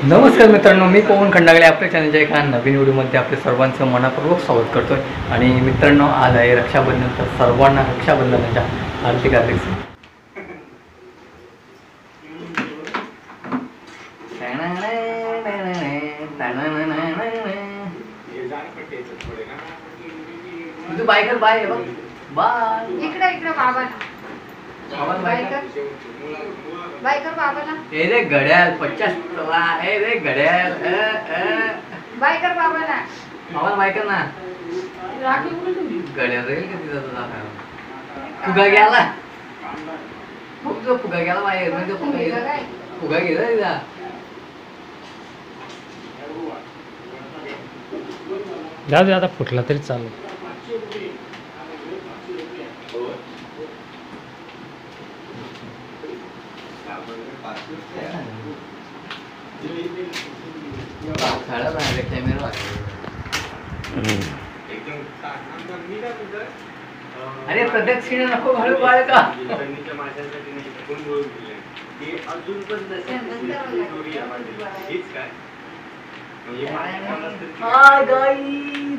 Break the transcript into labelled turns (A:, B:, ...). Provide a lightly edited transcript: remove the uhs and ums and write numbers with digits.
A: नमस्कार मित्रांनो, मी पवन खंडागळे आपल्या चॅनलच्या एका नवीन व्हिडिओमध्ये आपले सर्वांचं मनापूर्वक स्वागत करतोय. आणि मित्रांनो, आज आहे रक्षाबंधन, तर सर्वांना रक्षाबंधनाच्या हार्दिक हार्दिक बायकर बाय बाय.
B: इकडे इकडे बाबाला बायकर बाबाला
A: ए रे घड्याळ 50 ए रे घड्याळ
B: बायकर बाबाला
A: आवाज बायकर ना
B: राखी उघडून
A: घड्याळ राहील का तिथं तुला फुगा गेला फुगा गेला बाहेर म्हणजे फुगा गेला तिथं.
C: जाऊ दे आता, फुटला तरी चालेल.
A: अरे प्रदक्षिणा नको घालू बाळका. Hi guys,